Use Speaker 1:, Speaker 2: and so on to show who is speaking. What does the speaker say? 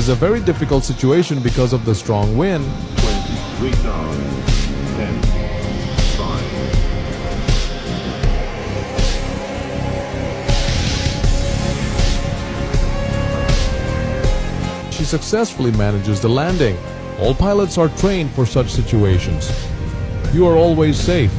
Speaker 1: is a very difficult situation because of the strong wind.
Speaker 2: 20, retard, 10, 5.
Speaker 1: She successfully manages the landing. All pilots are trained for such situations. You are always safe.